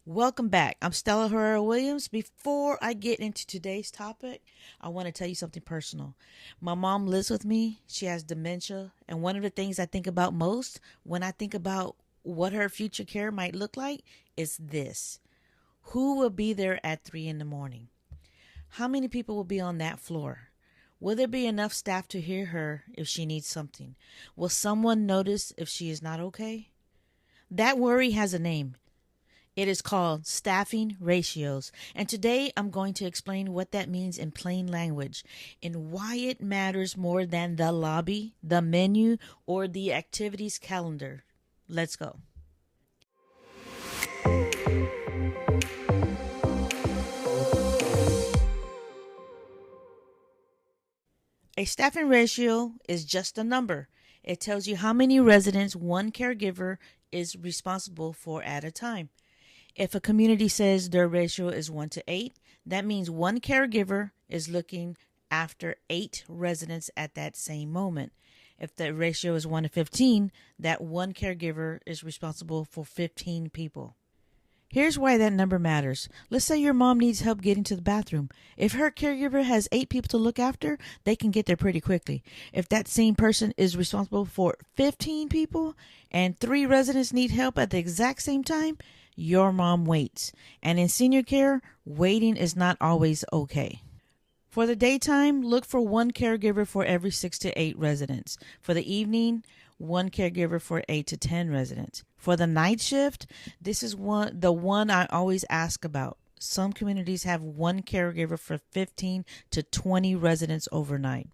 Welcome back. I'm Stella Williams. Before I get into today's topic, I want to tell you something personal. My mom lives with me. She has dementia. And one of the things I think about most when I think about what her future care might look like is this: who will be there at 3 in the morning? How many people will be on that floor? Will there be enough staff to hear her if she needs something? Will someone notice if she is not okay? That worry has a name. It is called staffing ratios. And today I'm going to explain what that means in plain language and why it matters more than the lobby, the menu, or the activities calendar. Let's go. A staffing ratio is just a number. It tells you how many residents one caregiver is responsible for at a time. If a community says their ratio is 1 to 8, that means one caregiver is looking after 8 residents at that same moment. If the ratio is 1 to 15, that one caregiver is responsible for 15 people. Here's why that number matters. Let's say your mom needs help getting to the bathroom. If her caregiver has 8 people to look after, they can get there pretty quickly. If that same person is responsible for 15 people and 3 residents need help at the exact same time, your mom waits. And in senior care, waiting is not always okay. For the daytime, look for one caregiver for every 6 to 8 residents. For the evening, one caregiver for 8 to 10 residents. For the night shift, this is the one I always ask about. Some communities have one caregiver for 15 to 20 residents overnight.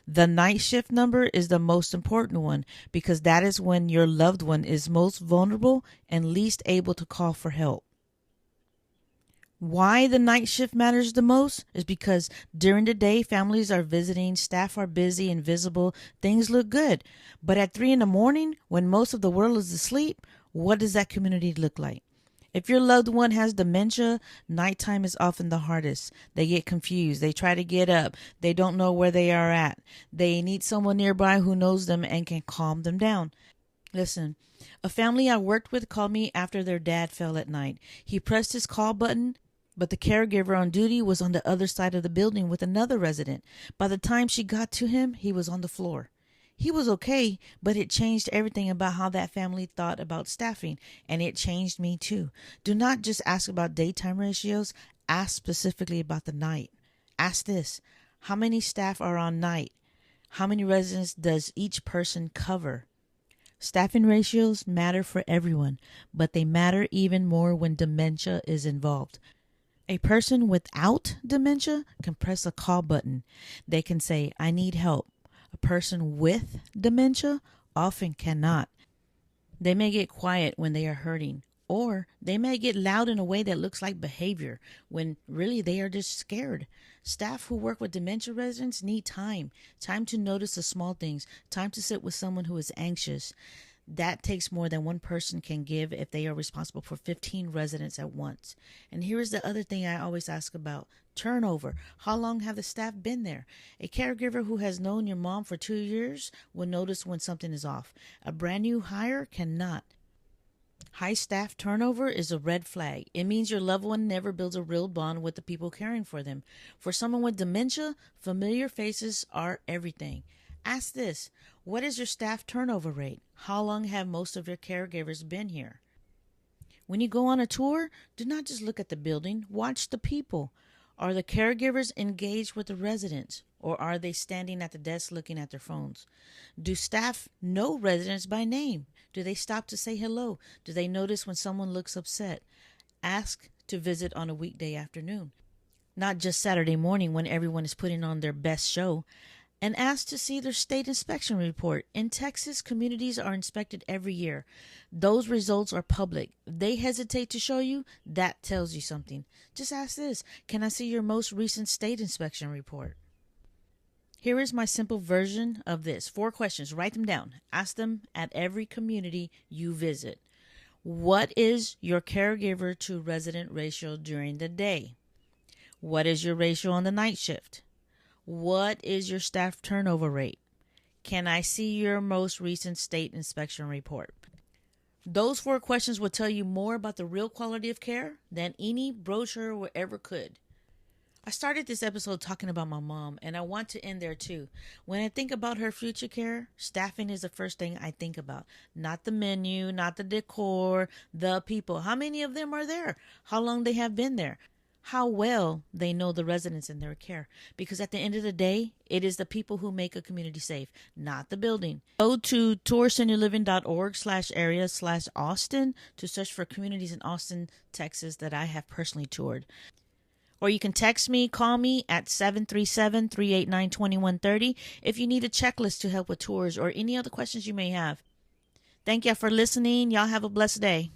The night shift number is the most important one because that is when your loved one is most vulnerable and least able to call for help. Why the night shift matters the most is because during the day, families are visiting, staff are busy and visible, things look good. But at 3 in the morning, when most of the world is asleep, what does that community look like? If your loved one has dementia, nighttime is often the hardest. They get confused. They try to get up. They don't know where they are at. They need someone nearby who knows them and can calm them down. Listen, a family I worked with called me after their dad fell at night. He pressed his call button, but the caregiver on duty was on the other side of the building with another resident. By the time she got to him, he was on the floor. He was okay, but it changed everything about how that family thought about staffing, and it changed me too. Do not just ask about daytime ratios, ask specifically about the night. Ask this: how many staff are on night? How many residents does each person cover? Staffing ratios matter for everyone, but they matter even more when dementia is involved. A person without dementia can press a call button. They can say, "I need help." A person with dementia often cannot. They may get quiet when they are hurting, or they may get loud in a way that looks like behavior when really they are just scared. Staff who work with dementia residents need time to notice the small things, time to sit with someone who is anxious. That takes more than one person can give if they are responsible for 15 residents at once. And here is the other thing I always ask about: turnover. How long have the staff been there? A caregiver who has known your mom for 2 years will notice when something is off. A brand new hire cannot. High staff turnover is a red flag. It means your loved one never builds a real bond with the people caring for them. For someone with dementia, familiar faces are everything. Ask this: what is your staff turnover rate? How long have most of your caregivers been here? When you go on a tour, do not just look at the building, watch the people. Are the caregivers engaged with the residents, or are they standing at the desk looking at their phones? Do staff know residents by name? Do they stop to say hello? Do they notice when someone looks upset? Ask to visit on a weekday afternoon, not just Saturday morning when everyone is putting on their best show. And ask to see their state inspection report. In Texas, communities are inspected every year. Those results are public. If they hesitate to show you, that tells you something. Just ask this: can I see your most recent state inspection report? Here is my simple version of this. 4 questions. Write them down. Ask them at every community you visit. What is your caregiver to resident ratio during the day? What is your ratio on the night shift? What is your staff turnover rate? Can I see your most recent state inspection report? Those 4 questions will tell you more about the real quality of care than any brochure ever could. I started this episode talking about my mom, and I want to end there too. When I think about her future care, staffing is the first thing I think about. Not the menu, not the decor, the people. How many of them are there? How long they have been there? How well they know the residents in their care. Because at the end of the day, it is the people who make a community safe, not the building. Go to tourseniorliving.org/area/Austin to search for communities in Austin, Texas that I have personally toured. Or you can text me, call me at 737-389-2130 if you need a checklist to help with tours or any other questions you may have. Thank you for listening. Y'all have a blessed day.